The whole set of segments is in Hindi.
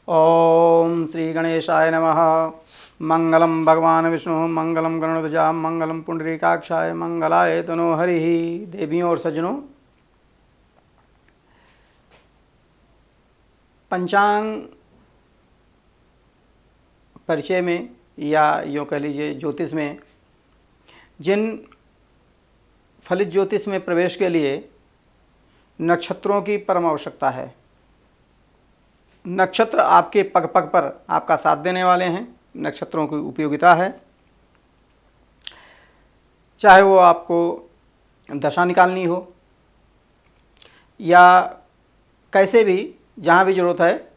ओम श्री गणेशाय नमः। मंगलम भगवान विष्णु मंगलम गरुड़ध्वजा मंगलम पुंडरीकाक्षाय मंगलाय तनो हरि। देवियों और सज्जनों, पंचांग परिचय में या यूँ कह लीजिए ज्योतिष में, जिन फलित ज्योतिष में प्रवेश के लिए नक्षत्रों की परम आवश्यकता है। नक्षत्र आपके पग पग पर आपका साथ देने वाले हैं। नक्षत्रों की उपयोगिता है, चाहे वो आपको दशा निकालनी हो या कैसे भी जहाँ भी ज़रूरत है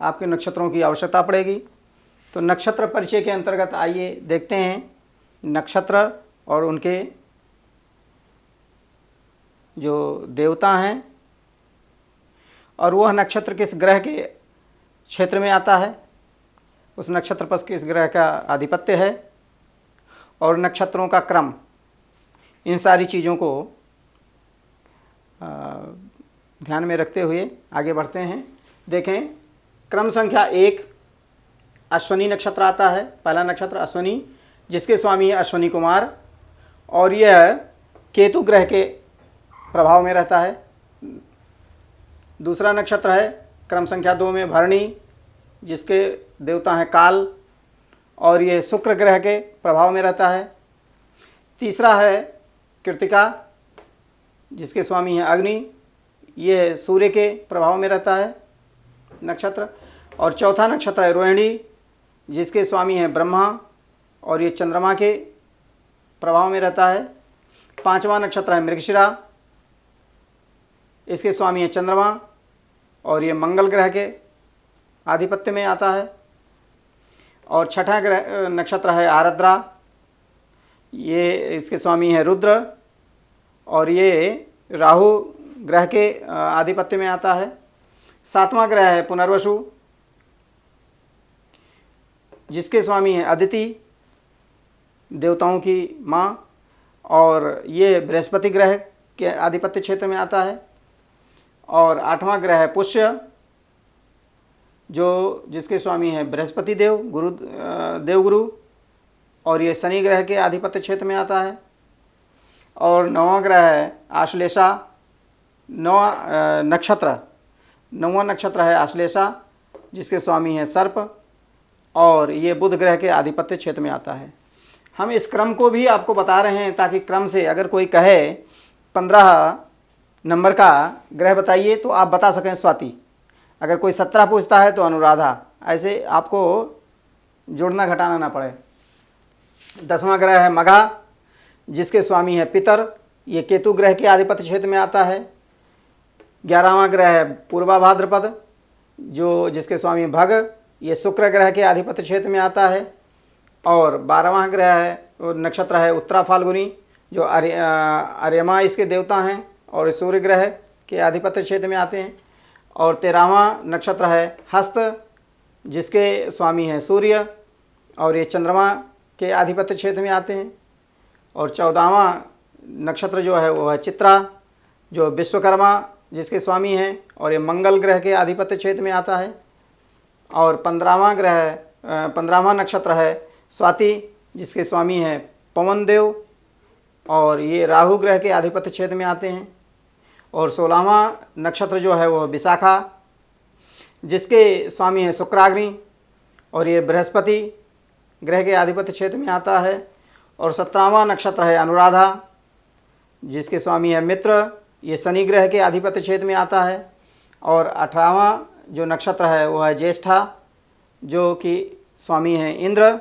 आपके नक्षत्रों की आवश्यकता पड़ेगी। तो नक्षत्र परिचय के अंतर्गत आइए देखते हैं नक्षत्र और उनके जो देवता हैं और वह नक्षत्र किस ग्रह के क्षेत्र में आता है, उस नक्षत्र पर किस ग्रह का आधिपत्य है और नक्षत्रों का क्रम, इन सारी चीज़ों को ध्यान में रखते हुए आगे बढ़ते हैं। देखें, क्रम संख्या 1 अश्विनी नक्षत्र आता है। पहला नक्षत्र अश्विनी, जिसके स्वामी है अश्विनी कुमार और यह केतु ग्रह के प्रभाव में रहता है। दूसरा नक्षत्र है क्रम संख्या 2 में भरणी, जिसके देवता हैं काल और ये शुक्र ग्रह के प्रभाव में रहता है। तीसरा है कृतिका, जिसके स्वामी हैं अग्नि, ये सूर्य के प्रभाव में रहता है नक्षत्र। और चौथा नक्षत्र है रोहिणी, जिसके स्वामी हैं ब्रह्मा और ये चंद्रमा के प्रभाव में रहता है। पांचवा नक्षत्र है मृगशिरा, इसके स्वामी हैं चंद्रमा और ये मंगल ग्रह के आधिपत्य में आता है। और छठा ग्रह नक्षत्र है आरद्रा, ये इसके स्वामी हैं रुद्र और ये राहु ग्रह के आधिपत्य में आता है। सातवां ग्रह है पुनर्वसु, जिसके स्वामी हैं अदिति, देवताओं की माँ, और ये बृहस्पति ग्रह के आधिपत्य क्षेत्र में आता है। और आठवां ग्रह है पुष्य, जो जिसके स्वामी हैं बृहस्पति देव देवगुरु और ये शनि ग्रह के आधिपत्य क्षेत्र में आता है। और नौवां ग्रह है आश्लेषा, नौवां नक्षत्र है आश्लेषा, जिसके स्वामी हैं सर्प और ये बुध ग्रह के आधिपत्य क्षेत्र में आता है। हम इस क्रम को भी आपको बता रहे हैं ताकि क्रम से अगर कोई कहे 15 नंबर का ग्रह बताइए तो आप बता सकें स्वाति, अगर कोई 17 पूछता है तो अनुराधा, ऐसे आपको जोड़ना घटाना ना पड़े। 10वां ग्रह है मघा, जिसके स्वामी है पितर, ये केतु ग्रह के आधिपत्य क्षेत्र में आता है। 11वां ग्रह है पूर्वा भाद्रपद, जिसके स्वामी भग, ये शुक्र ग्रह के आधिपत्य क्षेत्र में आता है। और 12वां ग्रह है नक्षत्र है उत्तरा फाल्गुनी, जो आर्यमा इसके देवता हैं और सूर्य ग्रह के आधिपत्य क्षेत्र में आते हैं। और 13वां नक्षत्र है हस्त, जिसके स्वामी हैं सूर्य और ये चंद्रमा के आधिपत्य क्षेत्र में आते हैं। और 14वां नक्षत्र जो है वो है चित्रा, जो विश्वकर्मा जिसके स्वामी हैं और ये मंगल ग्रह के आधिपत्य क्षेत्र में आता है। और 15वां नक्षत्र है स्वाति, जिसके स्वामी हैं पवन देव और ये राहु ग्रह के आधिपत्य क्षेत्र में आते हैं। और 16वां नक्षत्र जो है वो विशाखा, जिसके स्वामी हैं शुक्राग्नि और ये बृहस्पति ग्रह के आधिपत्य क्षेत्र में आता है। और 17वां नक्षत्र है अनुराधा, जिसके स्वामी है मित्र, ये शनि ग्रह के आधिपत्य क्षेत्र में आता है। और 18वां जो नक्षत्र है वो है ज्येष्ठा, जो कि स्वामी हैं इंद्र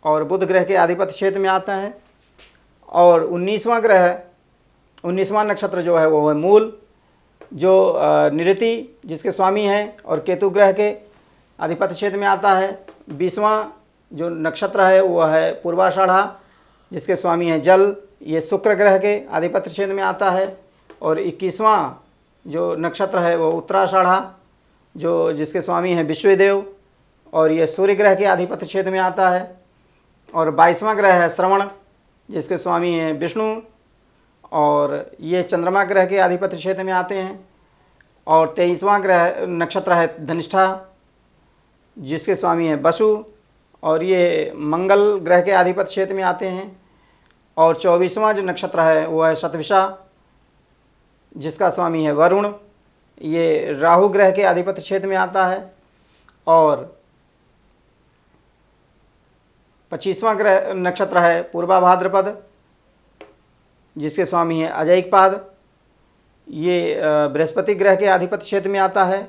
और बुध ग्रह के आधिपत्य क्षेत्र में आता है। और 19वां नक्षत्र जो है वो है मूल, जो निरति जिसके स्वामी हैं और केतु ग्रह के आधिपत्य क्षेत्र में आता है। 20वां जो नक्षत्र है वो है पूर्वाषाढ़ा, जिसके स्वामी हैं जल, ये शुक्र ग्रह के आधिपत्य क्षेत्र में आता है। और 21वां जो नक्षत्र है वो उत्तराषाढ़ा, जिसके स्वामी हैं विश्वदेव और ये सूर्य ग्रह के आधिपत्य क्षेत्र में आता है। और 22वां ग्रह है श्रवण, जिसके स्वामी हैं विष्णु और ये चंद्रमा ग्रह के आधिपत्य क्षेत्र में आते हैं। और 23वां ग्रह नक्षत्र है धनिष्ठा, जिसके स्वामी हैं वसु, और ये मंगल ग्रह के आधिपत्य क्षेत्र में आते हैं। और 24वां जो नक्षत्र है वो है शतभिषा, जिसका स्वामी है वरुण, ये राहु ग्रह के आधिपत्य क्षेत्र में आता है। और 25वां ग्रह नक्षत्र है पूर्वा भाद्रपद, जिसके स्वामी हैं अजयिकपाद, ये बृहस्पति ग्रह के आधिपत्य क्षेत्र में आता है,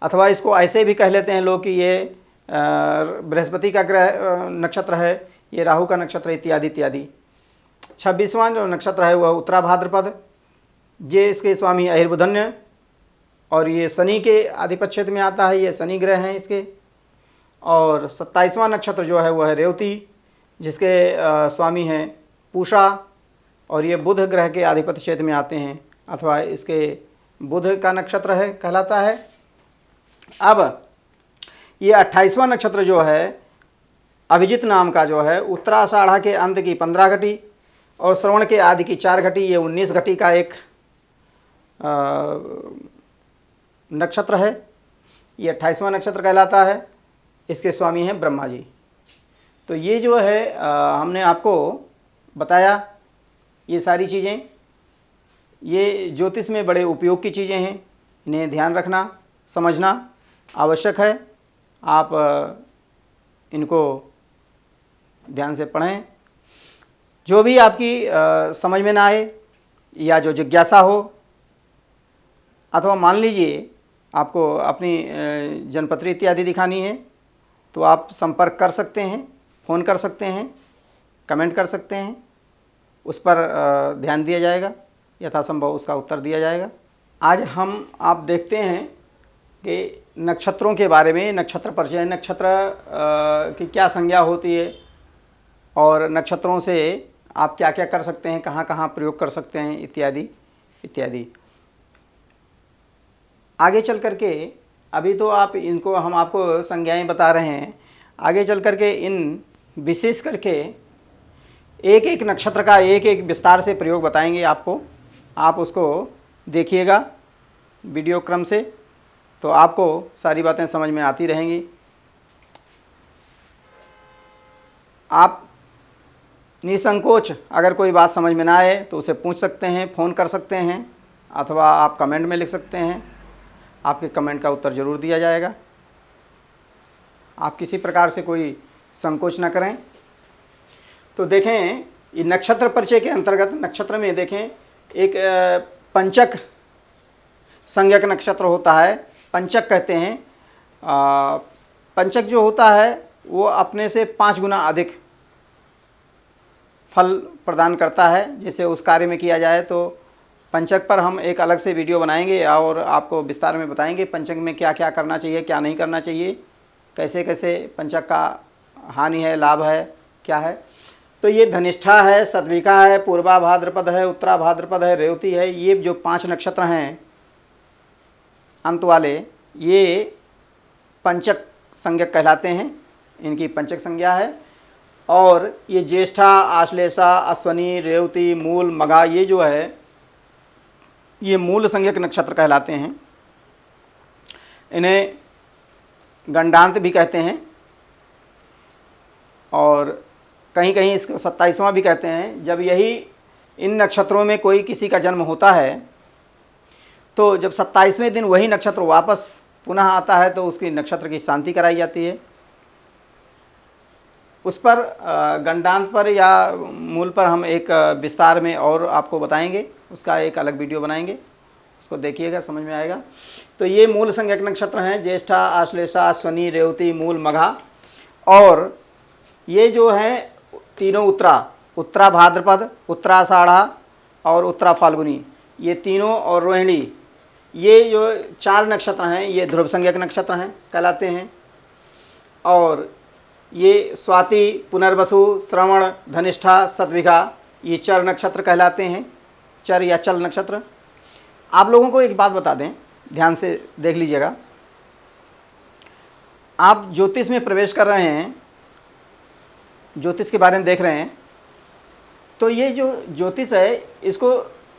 अथवा इसको ऐसे भी कह लेते हैं लोग कि ये बृहस्पति का ग्रह नक्षत्र है, ये राहु का नक्षत्र इत्यादि इत्यादि। 26वां जो नक्षत्र है वह उत्तरा भाद्रपद, ये इसके स्वामी अहिर्बुधन्य, और ये शनि के आधिपत्य क्षेत्र में आता है, ये शनि ग्रह हैं इसके। और 27वां नक्षत्र जो है वह है रेवती, जिसके स्वामी हैं पूषा, और ये बुध ग्रह के आधिपत्य क्षेत्र में आते हैं, अथवा इसके बुध का नक्षत्र है कहलाता है। अब ये 28वां नक्षत्र जो है अभिजित नाम का जो है उत्तराषाढ़ा के अंत की 15 घटी और श्रवण के आदि की 4 घटी, ये 19 घटी का एक नक्षत्र है। ये 28वां नक्षत्र कहलाता है, इसके स्वामी हैं ब्रह्मा जी। तो ये जो है हमने आपको बताया ये सारी चीज़ें, ये ज्योतिष में बड़े उपयोग की चीज़ें हैं, इन्हें ध्यान रखना समझना आवश्यक है। आप इनको ध्यान से पढ़ें। जो भी आपकी समझ में ना आए या जो जिज्ञासा हो, अथवा मान लीजिए आपको अपनी जन्मपत्री इत्यादि दिखानी है, तो आप संपर्क कर सकते हैं, फ़ोन कर सकते हैं, कमेंट कर सकते हैं, उस पर ध्यान दिया जाएगा, यथासंभव उसका उत्तर दिया जाएगा। आज आप देखते हैं कि नक्षत्रों के बारे में, नक्षत्र परिचय, नक्षत्र की क्या संज्ञा होती है, और नक्षत्रों से आप क्या क्या कर सकते हैं, कहाँ कहाँ प्रयोग कर सकते हैं, इत्यादि इत्यादि। आगे चल कर के, अभी तो इनको हम आपको संज्ञाएं बता रहे हैं, आगे चल कर के इन विशेष करके एक एक नक्षत्र का एक एक विस्तार से प्रयोग बताएंगे आपको। आप उसको देखिएगा वीडियो क्रम से, तो आपको सारी बातें समझ में आती रहेंगी। आप निसंकोच अगर कोई बात समझ में ना आए तो उसे पूछ सकते हैं, फ़ोन कर सकते हैं, अथवा आप कमेंट में लिख सकते हैं। आपके कमेंट का उत्तर ज़रूर दिया जाएगा। आप किसी प्रकार से कोई संकोच ना करें। तो देखें, ये नक्षत्र परिचय के अंतर्गत नक्षत्र में देखें, एक पंचक संज्ञक नक्षत्र होता है, पंचक कहते हैं। पंचक जो होता है वो अपने से 5 गुना अधिक फल प्रदान करता है। जैसे उस कार्य में किया जाए तो पंचक पर हम एक अलग से वीडियो बनाएंगे और आपको विस्तार में बताएंगे पंचक में क्या क्या करना चाहिए, क्या नहीं करना चाहिए, कैसे कैसे पंचक का हानि है, लाभ है, क्या है। तो ये धनिष्ठा है, सद्विका है, पूर्वा भाद्रपद है, उत्तरा भाद्रपद है, रेवती है, ये जो 5 नक्षत्र हैं अंत वाले, ये पंचक संज्ञक कहलाते हैं, इनकी पंचक संज्ञा है। और ये ज्येष्ठा, आश्लेषा, अश्वनी, रेवती, मूल, मघा, ये जो है ये मूल संज्ञक नक्षत्र कहलाते हैं। इन्हें गंडांत भी कहते हैं, और कहीं कहीं इसको 27वां भी कहते हैं। जब यही इन नक्षत्रों में कोई किसी का जन्म होता है, तो जब 27वें दिन वही नक्षत्र वापस पुनः आता है तो उसकी नक्षत्र की शांति कराई जाती है। उस पर गंडांत पर या मूल पर हम एक विस्तार में और आपको बताएंगे, उसका एक अलग वीडियो बनाएंगे, उसको देखिएगा, समझ में आएगा। तो ये मूल संज्ञक नक्षत्र हैं, ज्येष्ठा, आश्लेषा, अश्वनी, रेवती, मूल, मघा। और ये जो हैं तीनों उत्तरा भाद्रपद, उत्तराषाढ़ा और उत्तरा फाल्गुनी, ये तीनों, और रोहिणी, ये जो 4 नक्षत्र हैं ये ध्रुव संज्ञक नक्षत्र हैं कहलाते हैं। और ये स्वाति, पुनर्वसु, श्रवण, धनिष्ठा, सद्विघा, ये चर नक्षत्र कहलाते हैं, चर या चल नक्षत्र। आप लोगों को एक बात बता दें, ध्यान से देख लीजिएगा। आप ज्योतिष में प्रवेश कर रहे हैं, ज्योतिष के बारे में देख रहे हैं, तो ये जो ज्योतिष है इसको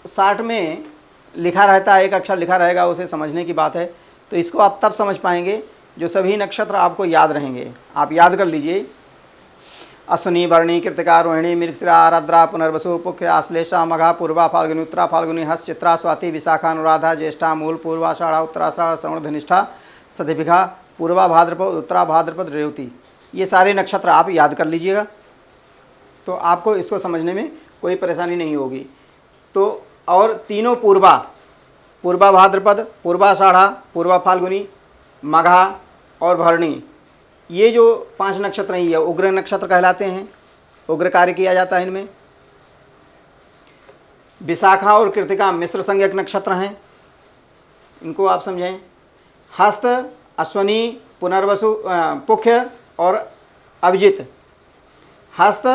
60 में लिखा रहता है, एक अक्षर लिखा रहेगा, उसे समझने की बात है। तो इसको आप तब समझ पाएंगे जो सभी नक्षत्र आपको याद रहेंगे। आप याद कर लीजिए, अश्विनी, भरणी, कृतिका, रोहिणी, मृगशिरा, आर्द्रा, पुनर्वसु, पुख्य, आश्लेषा, मघा, पूर्वा, फाल्गुनी, उत्तरा फाल्गुनी, हस्त, चित्रा, स्वाति, विशाखा, अनुराधा, ज्येष्ठा, मूल, पूर्वाषाढ़ा, उत्तराषाढ़, श्रवण, धनिष्ठा, शतभिषा, पूर्वा भाद्रपद, उत्तरा भाद्रपद, रेवती। ये सारे नक्षत्र आप याद कर लीजिएगा, तो आपको इसको समझने में कोई परेशानी नहीं होगी। तो और तीनों पूर्वा, पूर्वा भाद्रपद, पूर्वाषाढ़ा, पूर्वा फाल्गुनी, मघा और भरणी, ये जो 5 नक्षत्र हैं ये उग्र नक्षत्र कहलाते हैं। उग्र कार्य किया जाता है इनमें। विशाखा और कृतिका मिश्र संज्ञक नक्षत्र हैं, इनको आप समझें। हस्त, अश्विनी, पुनर्वसु, पुख्य और अभिजित। हस्त,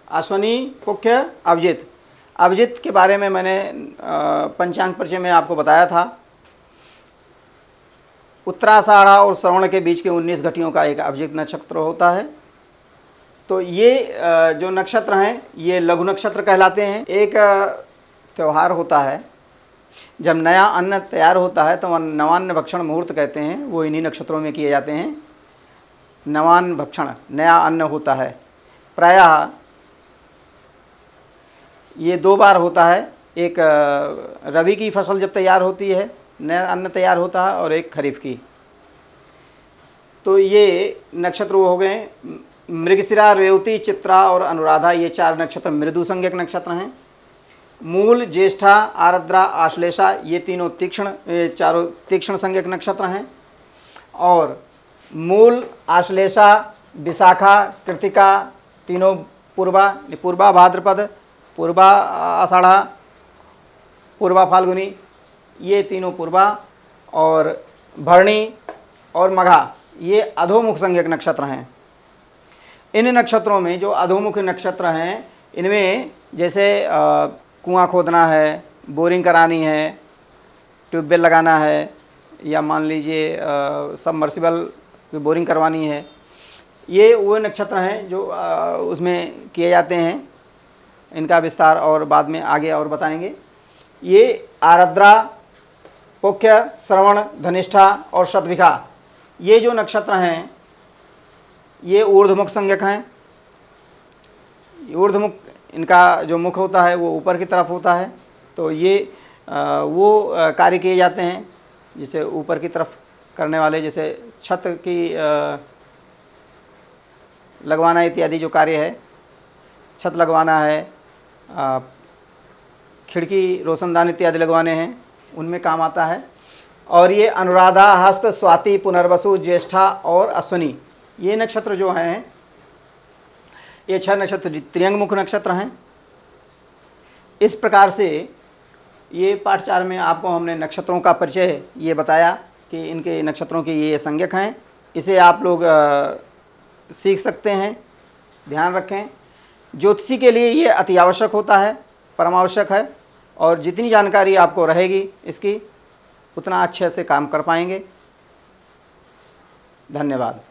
अश्विनी, पुख्य, अभिजित। अभिजित के बारे में मैंने पंचांग परिचय में आपको बताया था। उत्तराषाढ़ा और श्रवण के बीच के 19 घटियों का एक अभिजित नक्षत्र होता है। तो ये जो नक्षत्र हैं ये लघु नक्षत्र कहलाते हैं। एक त्यौहार होता है, जब नया अन्न तैयार होता है तो नवान्न भक्षण मुहूर्त कहते हैं, वो इन्हीं नक्षत्रों में किए जाते हैं। नवान्न भक्षण, नया अन्न होता है, प्रायः ये 2 बार होता है। एक रबी की फसल जब तैयार होती है, नया अन्न तैयार होता है, और एक खरीफ की। तो ये नक्षत्र वो हो गए। मृगशिरा, रेवती, चित्रा और अनुराधा, ये 4 नक्षत्र मृदु संज्ञक नक्षत्र हैं। मूल, ज्येष्ठा, आर्द्रा, आश्लेषा, ये तीनों चारों तीक्ष्ण संज्ञक नक्षत्र हैं। और मूल, आश्लेषा, विशाखा, कृतिका, तीनों पूर्वा भाद्रपद, पूर्वा आषाढ़ा, पूर्वा फाल्गुनी, ये तीनों पूर्वा, और भरणी और मघा, ये अधोमुख संज्ञक नक्षत्र हैं। इन नक्षत्रों में जो अधोमुख नक्षत्र हैं, इनमें जैसे कुआं खोदना है, बोरिंग करानी है, ट्यूबवेल लगाना है, या मान लीजिए सबमर्सिबल की बोरिंग करवानी है, ये वो नक्षत्र हैं जो उसमें किए जाते हैं। इनका विस्तार और बाद में आगे और बताएंगे। ये आर्द्रा, पुख्य, श्रवण, धनिष्ठा और शतभिषा, ये जो नक्षत्र हैं ये ऊर्ध्वमुख संज्ञक हैं। ऊर्ध्वमुख, इनका जो मुख होता है वो ऊपर की तरफ होता है। तो ये वो कार्य किए जाते हैं जिसे ऊपर की तरफ करने वाले, जैसे छत की लगवाना इत्यादि जो कार्य है, छत लगवाना है, खिड़की, रोशनदान इत्यादि लगवाने हैं, उनमें काम आता है। और ये अनुराधा, हस्त, स्वाति, पुनर्वसु, ज्येष्ठा और अश्विनी, ये नक्षत्र जो हैं ये 6 नक्षत्र त्रियंगमुख नक्षत्र हैं। इस प्रकार से ये पाठ 4 में आपको हमने नक्षत्रों का परिचय ये बताया कि इनके नक्षत्रों के ये संज्ञक हैं। इसे आप लोग सीख सकते हैं, ध्यान रखें। ज्योतिषी के लिए ये अति आवश्यक होता है, परमावश्यक है, और जितनी जानकारी आपको रहेगी इसकी, उतना अच्छे से काम कर पाएंगे। धन्यवाद।